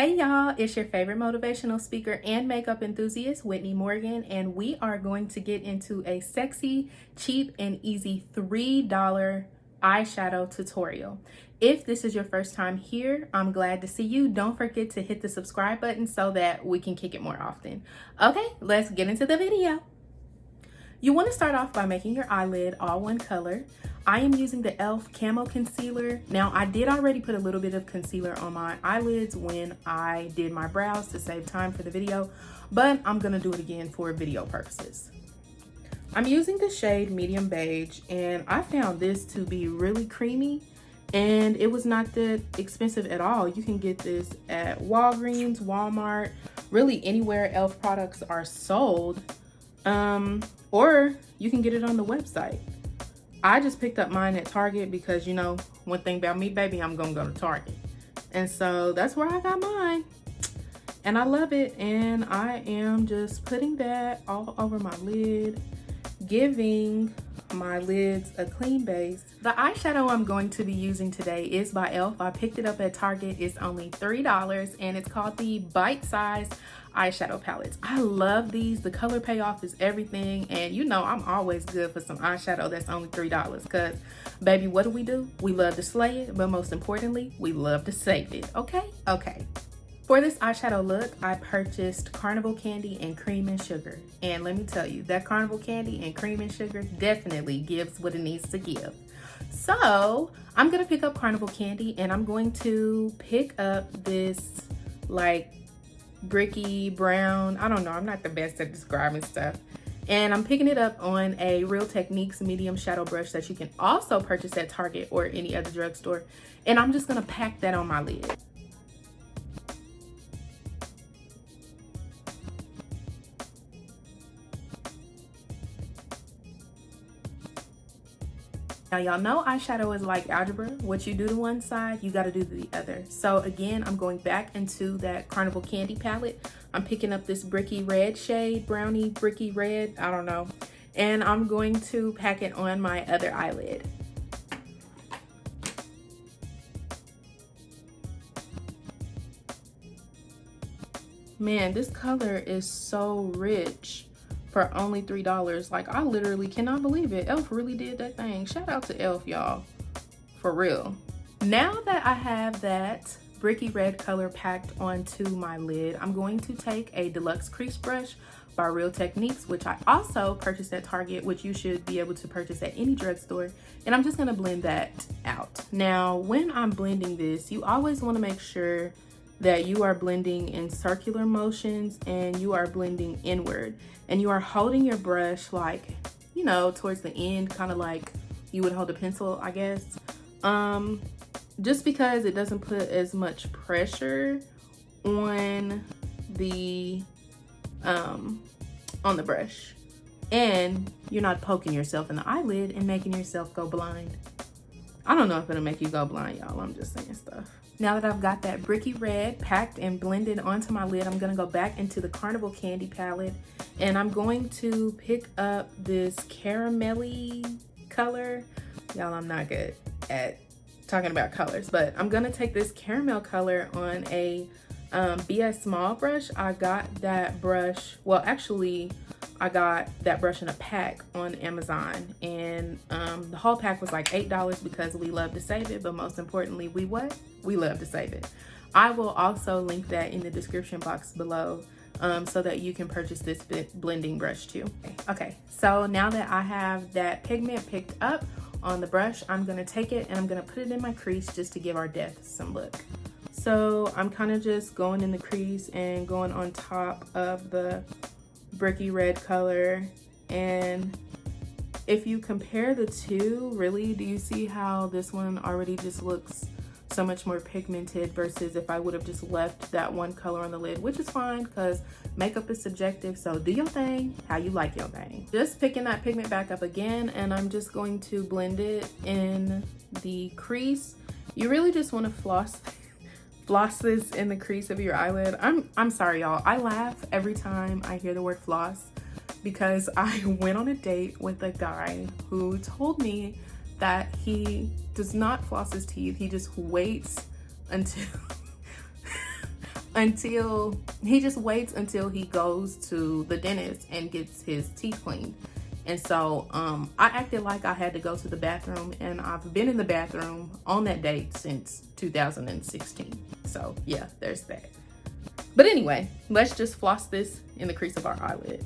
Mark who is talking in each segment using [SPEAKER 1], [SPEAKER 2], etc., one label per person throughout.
[SPEAKER 1] Hey y'all, it's your favorite motivational speaker and makeup enthusiast, Whitney Morgan, and we are going to get into a sexy, cheap, and easy $3 eyeshadow tutorial. If this is your first time here, I'm glad to see you. Don't forget to hit the subscribe button so that we can kick it more often. Okay, let's get into the video. You want to start off by making your eyelid all one color. I am using the E.L.F. Camo Concealer. Now, I did already put a little bit of concealer on my eyelids when I did my brows to save time for the video, but I'm going to do it again for video purposes. I'm using the shade Medium Beige, and I found this to be really creamy, and it was not that expensive at all. You can get this at Walgreens, Walmart, really anywhere E.L.F. products are sold, or you can get it on the website. I just picked up mine at Target because, you know, one thing about me, baby, I'm gonna go to Target. And so that's where I got mine. And I love it. And I am just putting that all over my lid, giving my lids a clean base. The eyeshadow I'm going to be using today is by E.L.F. I picked it up at Target. It's only $3 and it's called the Bite Size Eyeshadow Palettes. I love these. The color payoff is everything, and you know I'm always good for some eyeshadow that's only $3 because baby, what do? We love to slay it, but most importantly, we love to save it. Okay. For this eyeshadow look, I purchased Carnival candy and cream and sugar, and let me tell you, that Carnival candy and cream and sugar definitely gives what it needs to give. So I'm gonna pick up Carnival candy, and I'm going to pick up this like bricky brown, I don't know, I'm not the best at describing stuff, and I'm picking it up on a Real Techniques medium shadow brush that you can also purchase at Target or any other drugstore, and I'm just gonna pack that on my lid. Now, y'all know eyeshadow is like algebra. What you do to one side, you gotta do to the other. So again, I'm going back into that Carnival Candy palette. I'm picking up this bricky red shade, brownie bricky red, I don't know. And I'm going to pack it on my other eyelid. Man, this color is so rich. For only $3. Like, I literally cannot believe it. E.L.F. really did that thing. Shout out to E.L.F. y'all, for real. Now that I have that bricky red color packed onto my lid, I'm going to take a Deluxe crease brush by Real Techniques, which I also purchased at Target, which you should be able to purchase at any drugstore, and I'm just gonna blend that out. Now, when I'm blending this, you always wanna make sure that you are blending in circular motions and you are blending inward, and you are holding your brush like, you know, towards the end, kind of like you would hold a pencil, I guess, just because it doesn't put as much pressure on the brush, and you're not poking yourself in the eyelid and making yourself go blind. I don't know if it'll make you go blind, y'all. I'm just saying stuff. Now that I've got that bricky red packed and blended onto my lid, I'm gonna go back into the Carnival Candy palette, and I'm going to pick up this caramelly color. Y'all, I'm not good at talking about colors, but I'm gonna take this caramel color on a BS small brush. I got that brush, well, actually, I got that brush in a pack on Amazon, and the whole pack was like $8 because we love to save it, but most importantly, we love to save it. I will also link that in the description box below so that you can purchase this blending brush too. Okay, so now that I have that pigment picked up on the brush, I'm gonna take it and I'm gonna put it in my crease just to give our depth some look. So I'm kind of just going in the crease and going on top of the bricky red color, and if you compare the two, really, do you see how this one already just looks so much more pigmented versus if I would have just left that one color on the lid, which is fine because makeup is subjective, so do your thing how you like your thing. Just picking that pigment back up again, and I'm just going to blend it in the crease. You really just want to floss this in the crease of your eyelid. I'm sorry, y'all. I laugh every time I hear the word floss because I went on a date with a guy who told me that he does not floss his teeth. He just waits until until he just waits until he goes to the dentist and gets his teeth cleaned. And so I acted like I had to go to the bathroom, and I've been in the bathroom on that date since 2016. So yeah, there's that. But anyway, let's just floss this in the crease of our eyelid.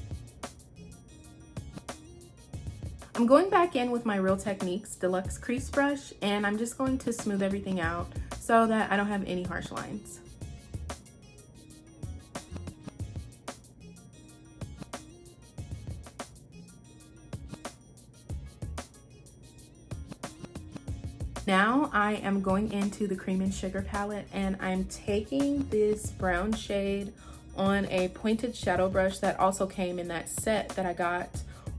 [SPEAKER 1] I'm going back in with my Real Techniques Deluxe crease brush, and I'm just going to smooth everything out so that I don't have any harsh lines. Now I am going into the Cream and Sugar palette, and I'm taking this brown shade on a pointed shadow brush that also came in that set that I got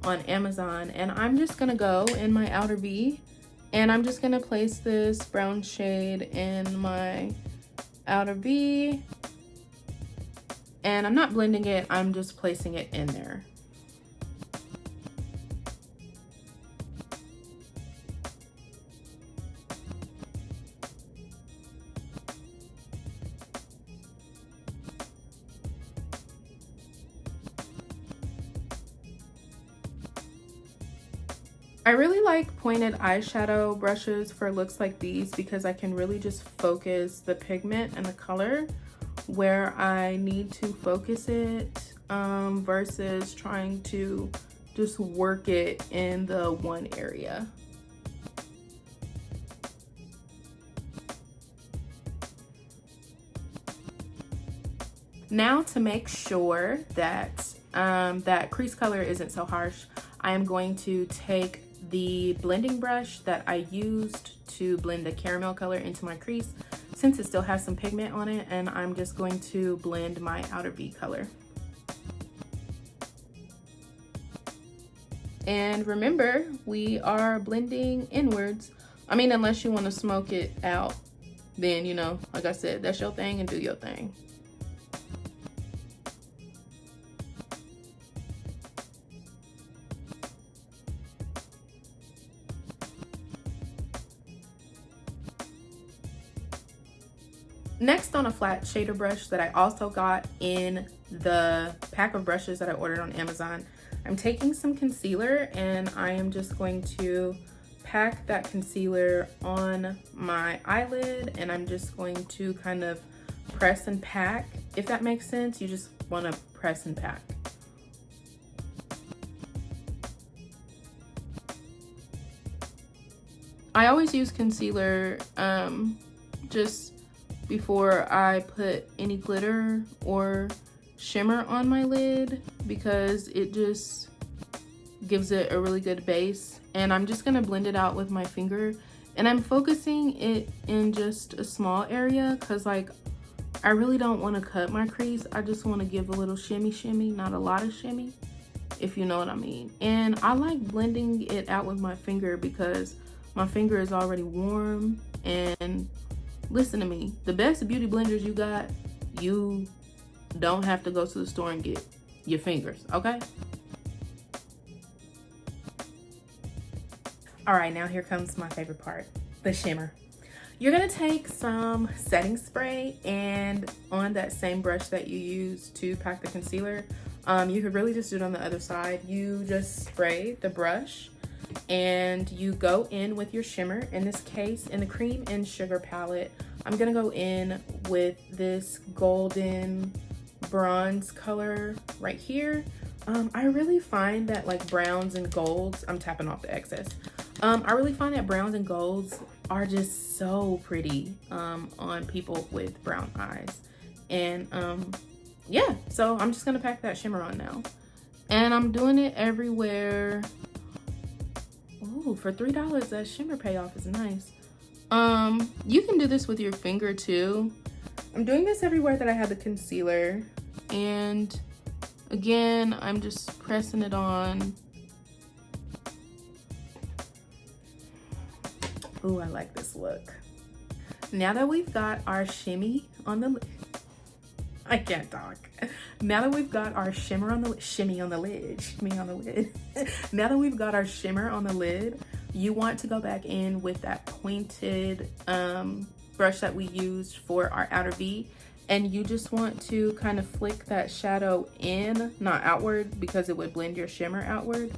[SPEAKER 1] on Amazon, and I'm just gonna go in my outer V, and I'm just gonna place this brown shade in my outer V, and I'm not blending it, I'm just placing it in there. I really like pointed eyeshadow brushes for looks like these because I can really just focus the pigment and the color where I need to focus it versus trying to just work it in the one area. Now, to make sure that that crease color isn't so harsh, I am going to take the blending brush that I used to blend the caramel color into my crease, since it still has some pigment on it, and I'm just going to blend my outer V color. And remember, we are blending inwards. I mean, unless you want to smoke it out, then, you know, like I said, that's your thing and do your thing. Next, on a flat shader brush that I also got in the pack of brushes that I ordered on Amazon, I'm taking some concealer, and I am just going to pack that concealer on my eyelid, and I'm just going to kind of press and pack. If that makes sense, you just want to press and pack. I always use concealer just before I put any glitter or shimmer on my lid because it just gives it a really good base. And I'm just gonna blend it out with my finger, and I'm focusing it in just a small area because, like, I really don't want to cut my crease. I just want to give a little shimmy shimmy, not a lot of shimmy, if you know what I mean. And I like blending it out with my finger because my finger is already warm. And listen to me, the best beauty blenders you got, you don't have to go to the store and get your fingers, okay? All right, now here comes my favorite part, the shimmer. You're gonna take some setting spray, and on that same brush that you use to pack the concealer, you could really just do it on the other side. You just spray the brush and you go in with your shimmer. In this case, in the Cream and Sugar palette, I'm gonna go in with this golden bronze color right here. I really find that, like, browns and golds, I'm tapping off the excess. I really find that browns and golds are just so pretty on people with brown eyes. And yeah, so I'm just gonna pack that shimmer on now. And I'm doing it everywhere. Ooh, for $3, that shimmer payoff is nice. You can do this with your finger too. I'm doing this everywhere that I have the concealer. And again, I'm just pressing it on. Ooh, I like this look. Now that we've got our shimmy on the lid, I can't talk. Now that we've got our shimmer on the shimmy on the lid, shimmy on the lid. Now that we've got our shimmer on the lid, you want to go back in with that pointed brush that we used for our outer V, And you just want to kind of flick that shadow in, not outward, because it would blend your shimmer outward.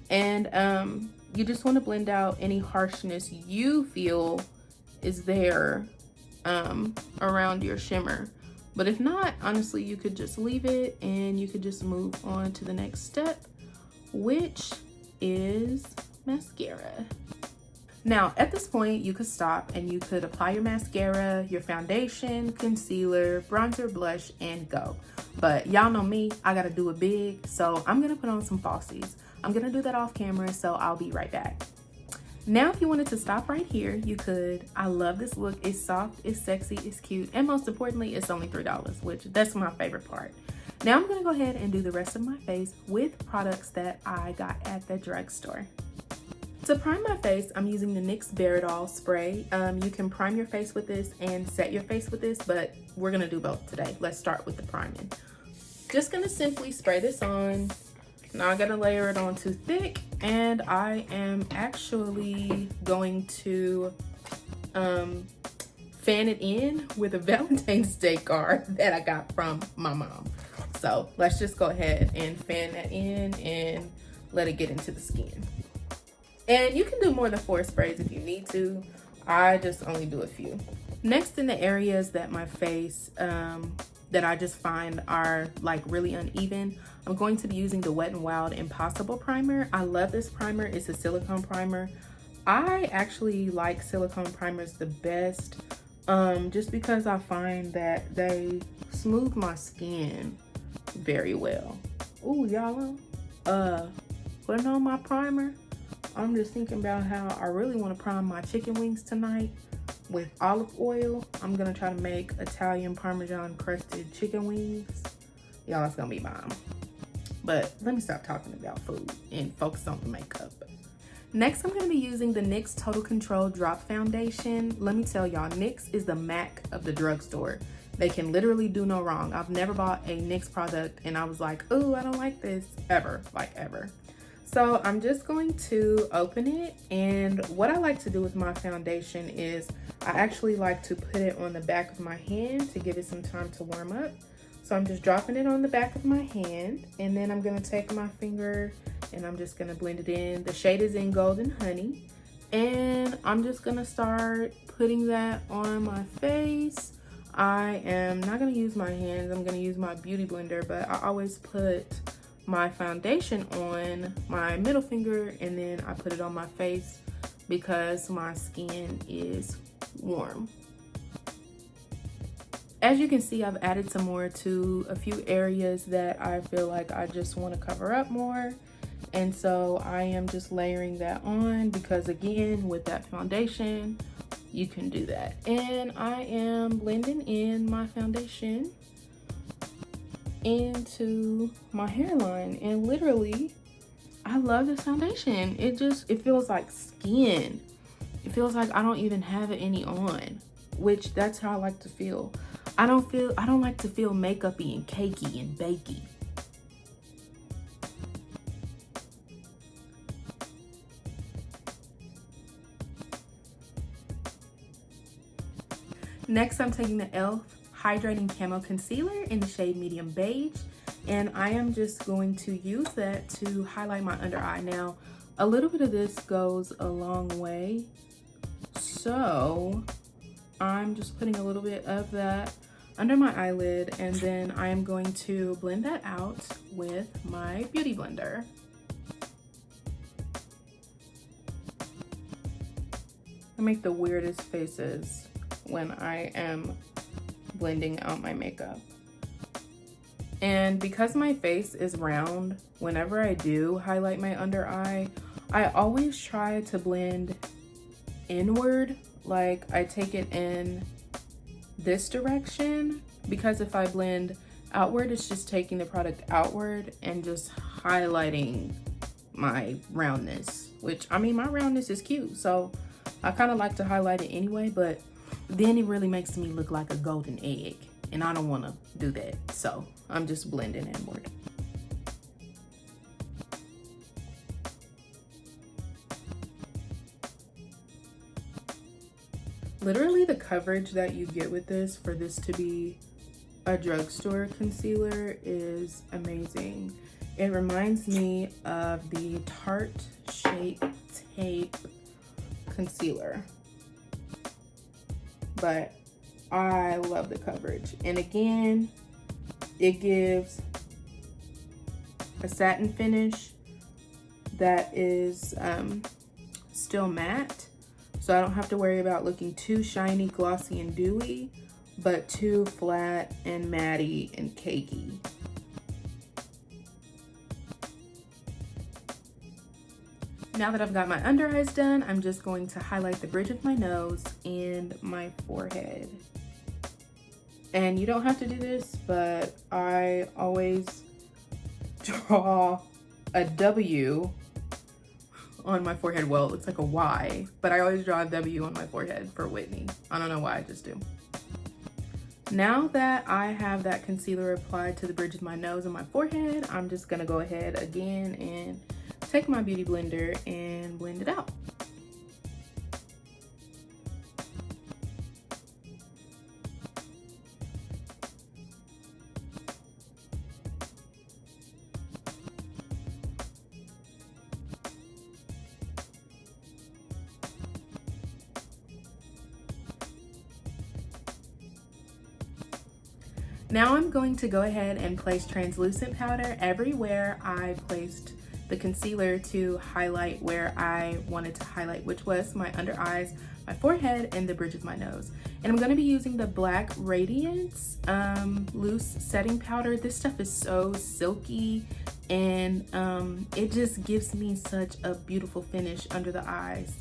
[SPEAKER 1] And you just want to blend out any harshness you feel is there around your shimmer. But if not, honestly, you could just leave it and you could just move on to the next step, which is mascara. Now, at this point, you could stop and you could apply your mascara, your foundation, concealer, bronzer, blush, and go. But y'all know me, I gotta do it big, so I'm gonna put on some falsies. I'm gonna do that off camera, so I'll be right back. Now, if you wanted to stop right here, you could. I love this look. It's soft, it's sexy, it's cute, and most importantly, it's only $3, which that's my favorite part. Now I'm gonna go ahead and do the rest of my face with products that I got at the drugstore. To prime my face, I'm using the NYX Bare It All spray. You can prime your face with this and set your face with this, but we're gonna do both today. Let's start with the priming. Just gonna simply spray this on. Now I gotta layer it on too thick, and I am actually going to fan it in with a Valentine's Day card that I got from my mom. So let's just go ahead and fan that in and let it get into the skin. And you can do more than 4 sprays if you need to. I just only do a few. Next, in the areas that my face, that I just find are like really uneven, I'm going to be using the WetNWild Impossible Primer. I love this primer. It's a silicone primer. I actually like silicone primers the best, just because I find that they smooth my skin very well. Ooh, y'all, putting on my primer, I'm just thinking about how I really want to prime my chicken wings tonight with olive oil. I'm gonna try to make Italian Parmesan crusted chicken wings. Y'all, it's gonna be bomb. But let me stop talking about food and focus on the makeup. Next, I'm gonna be using the NYX Total Control Drop Foundation. Let me tell y'all, NYX is the MAC of the drugstore. They can literally do no wrong. I've never bought a NYX product and I was like, oh, I don't like this, ever, like ever. So I'm just going to open it, and what I like to do with my foundation is I actually like to put it on the back of my hand to give it some time to warm up. So I'm just dropping it on the back of my hand, and then I'm gonna take my finger and I'm just gonna blend it in. The shade is in Golden Honey, and I'm just gonna start putting that on my face. I am not gonna use my hands, I'm gonna use my beauty blender, but I always put my foundation on my middle finger and then I put it on my face because my skin is warm. As you can see, I've added some more to a few areas that I feel like I just want to cover up more, and so I am just layering that on because, again, with that foundation you can do that. And I am blending in my foundation into my hairline, and literally I love this foundation. It feels like skin. It feels like I don't even have any on, which that's how I like to feel. I don't like to feel makeupy and cakey and bakey. Next, I'm taking the E.L.F. Hydrating Camo Concealer in the shade Medium Beige, and I am just going to use that to highlight my under eye. Now, a little bit of this goes a long way, so I'm just putting a little bit of that under my eyelid, and then I am going to blend that out with my beauty blender. I make the weirdest faces when I am blending out my makeup. And because my face is round, whenever I do highlight my under eye, I always try to blend inward. Like, I take it in this direction, because if I blend outward, it's just taking the product outward and just highlighting my roundness, which, I mean, my roundness is cute, so I kind of like to highlight it anyway, but then it really makes me look like a golden egg, and I don't want to do that, so I'm just blending inward. Literally, the coverage that you get with this, for this to be a drugstore concealer is amazing. It reminds me of the Tarte Shape Tape concealer, but I love the coverage. And again, it gives a satin finish that is still matte, so I don't have to worry about looking too shiny, glossy, and dewy, but too flat and matty and cakey. Now that I've got my under eyes done, I'm just going to highlight the bridge of my nose and my forehead. And you don't have to do this, but I always draw a W on my forehead. Well, it looks like a Y, but I always draw a W on my forehead for Whitney. I don't know why, I just do. Now that I have that concealer applied to the bridge of my nose and my forehead, I'm just gonna go ahead again and take my beauty blender and blend it out. Now I'm going to go ahead and place translucent powder everywhere I placed the concealer to highlight where I wanted to highlight, which was my under eyes, my forehead, and the bridge of my nose. And I'm going to be using the Black Radiance loose setting powder. This stuff is so silky, and it just gives me such a beautiful finish under the eyes.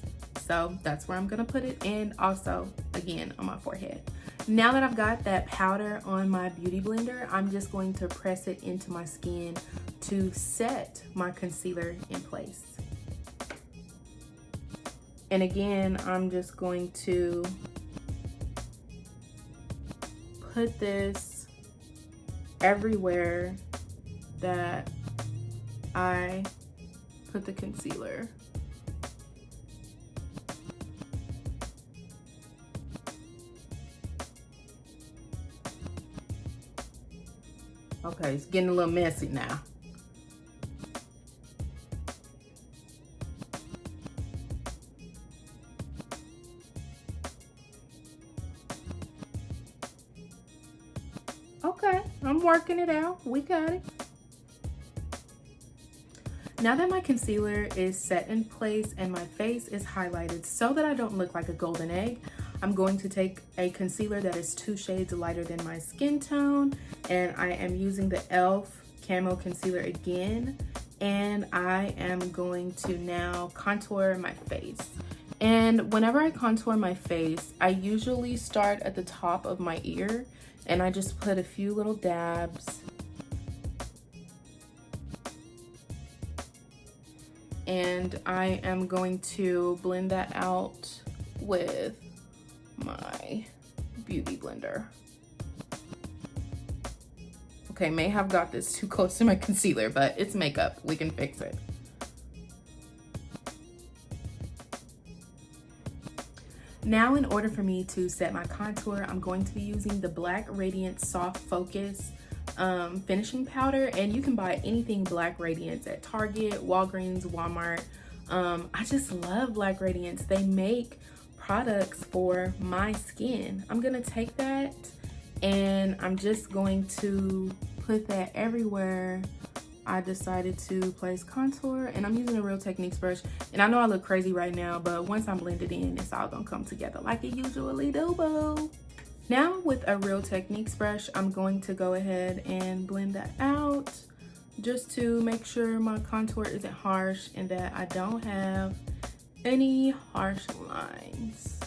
[SPEAKER 1] So that's where I'm going to put it, and also again on my forehead. Now that I've got that powder on my beauty blender, I'm just going to press it into my skin to set my concealer in place. And again, I'm just going to put this everywhere that I put the concealer. Okay, it's getting a little messy now. Okay, I'm working it out. We got it. Now that my concealer is set in place and my face is highlighted so that I don't look like a golden egg, I'm going to take a concealer that is 2 shades lighter than my skin tone, and I am using the E.L.F. Camo Concealer again, and I am going to now contour my face. And whenever I contour my face, I usually start at the top of my ear, and I just put a few little dabs. And I am going to blend that out with my beauty blender. Okay, may have got this too close to my concealer, but it's makeup. We can fix it. Now, in order for me to set my contour, I'm going to be using the Black Radiance Soft Focus finishing powder, and you can buy anything Black Radiance at Target, Walgreens, Walmart. I just love Black Radiance. They make products for my skin. I'm gonna take that and I'm just going to put that everywhere I decided to place contour, and I'm using a Real Techniques brush. And I know I look crazy right now, but once I'm blended in, it's all gonna come together like it usually do, boo. Now with a Real Techniques brush, I'm going to go ahead and blend that out just to make sure my contour isn't harsh and that I don't have any harsh lines.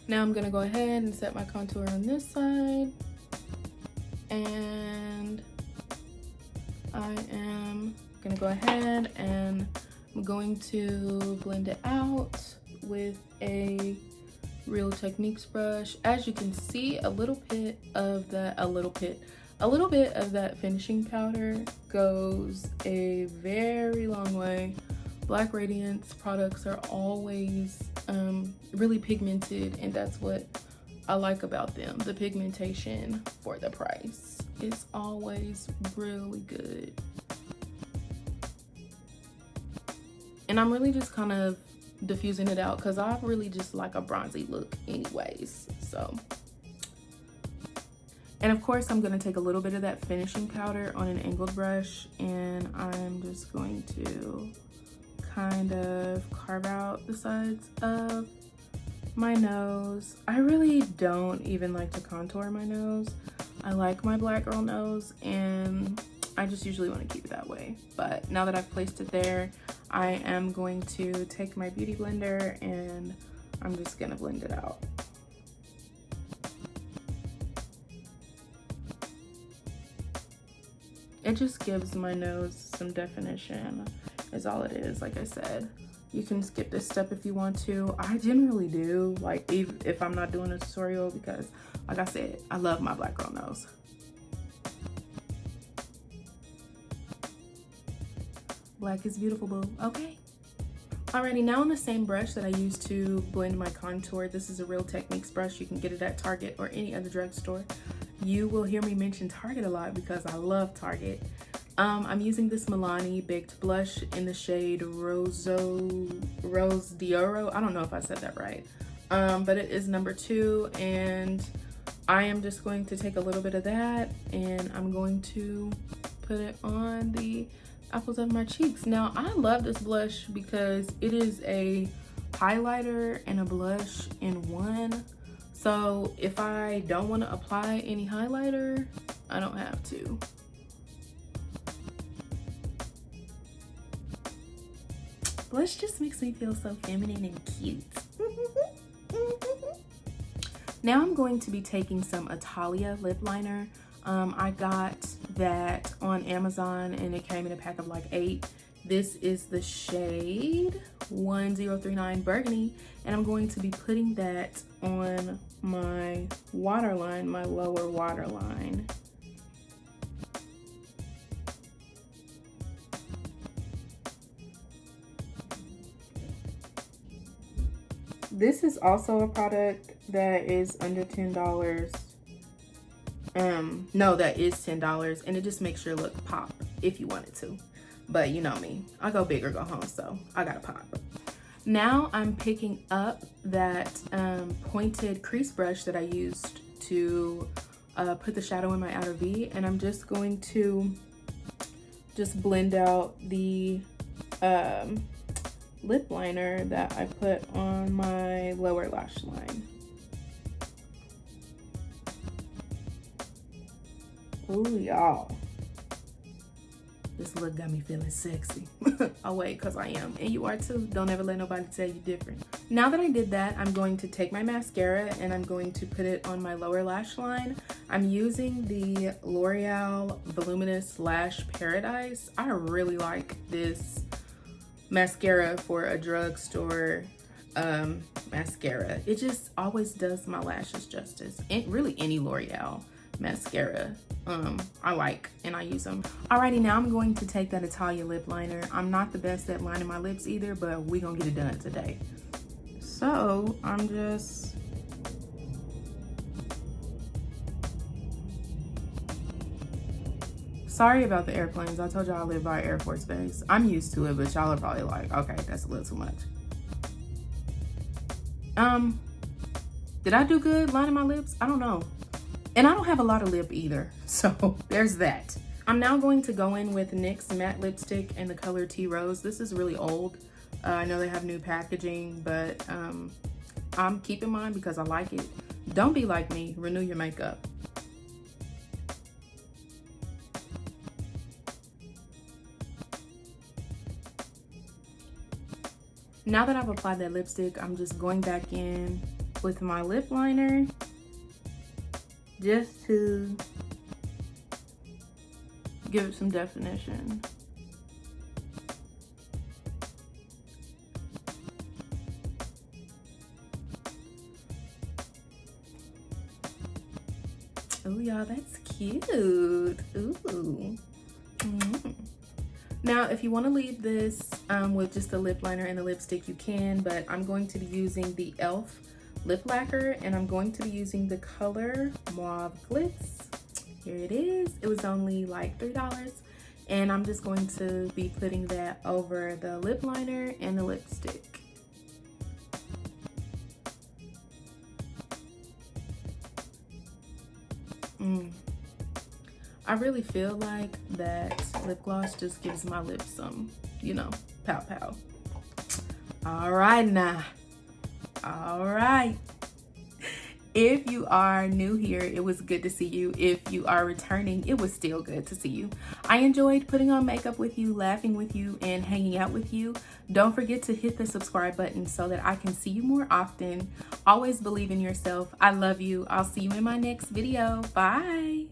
[SPEAKER 1] Now I'm gonna go ahead and set my contour on this side, and I am gonna go ahead and I'm going to blend it out with a Real Techniques brush. As you can see, a little bit A little bit of that finishing powder goes a very long way. Black Radiance products are always really pigmented, and that's what I like about them. The pigmentation for the price is always really good. And I'm really just kind of diffusing it out because I really just like a bronzy look anyways. So, and of course I'm going to take a little bit of that finishing powder on an angled brush, and I'm just going to kind of carve out the sides of my nose. I really don't even like to contour my nose. I like my black girl nose, and I just usually want to keep it that way. But now that I've placed it there, I am going to take my beauty blender and I'm just gonna blend it out. It just gives my nose some definition, is all it is. Like I said, you can skip this step if you want to. I generally do, like if I'm not doing a tutorial, because like I said, I love my black girl nose. Black is beautiful, boo. Okay. Alrighty, now on the same brush that I used to blend my contour, this is a Real Techniques brush. You can get it at Target or any other drugstore. You will hear me mention Target a lot because I love Target. I'm using this Milani Baked Blush in the shade Rose Dioro. I don't know if I said that right, but it is number 2, and I am just going to take a little bit of that and I'm going to put it on the apples of my cheeks. Now, I love this blush because it is a highlighter and a blush in one. So if I don't want to apply any highlighter, I don't have to. Blush just makes me feel so feminine and cute. Now I'm going to be taking some Italia lip liner. I got that on Amazon and it came in a pack of like 8. This is the shade 1039 Burgundy, and I'm going to be putting that on my waterline, my lower waterline. This is also a product that is under $10. No, that is $10, and it just makes your look pop if you wanted to. But you know me, I go big or go home, so I gotta pop. Now I'm picking up that pointed crease brush that I used to put the shadow in my outer V, and I'm just going to just blend out the lip liner that I put on my lower lash line. Ooh, y'all. This look got me feeling sexy. Oh wait, because I am. And you are too. Don't ever let nobody tell you different. Now that I did that, I'm going to take my mascara and I'm going to put it on my lower lash line. I'm using the L'Oreal Voluminous Lash Paradise. I really like this mascara for a drugstore mascara. It just always does my lashes justice. And really any L'Oreal mascara I like, and I use them. Alrighty, now I'm going to take that Italia lip liner. I'm not the best at lining my lips either, but we gonna get it done today. So I'm just sorry about the airplanes. I told y'all I live by Air Force Base. I'm used to it, but y'all are probably like, okay, that's a little too much. Did I do good lining my lips? I don't know. And I don't have a lot of lip either, so there's that. I'm now going to go in with NYX matte lipstick in the color Tea Rose. This is really old. I know they have new packaging, but I'm keeping mine because I like it. Don't be like me, renew your makeup. Now that I've applied that lipstick, I'm just going back in with my lip liner just to give it some definition. Oh y'all, that's cute. Ooh. Now, if you want to leave this with just the lip liner and the lipstick, you can, but I'm going to be using the E.L.F. lip lacquer, and I'm going to be using the color Mauve Glitz. Here it is. It was only like $3, and I'm just going to be putting that over the lip liner and the lipstick. I really feel like that lip gloss just gives my lips some, you know, pow pow. All right now. All right. If you are new here, it was good to see you. If you are returning, it was still good to see you. I enjoyed putting on makeup with you, laughing with you, and hanging out with you. Don't forget to hit the subscribe button so that I can see you more often. Always believe in yourself. I love you. I'll see you in my next video. Bye.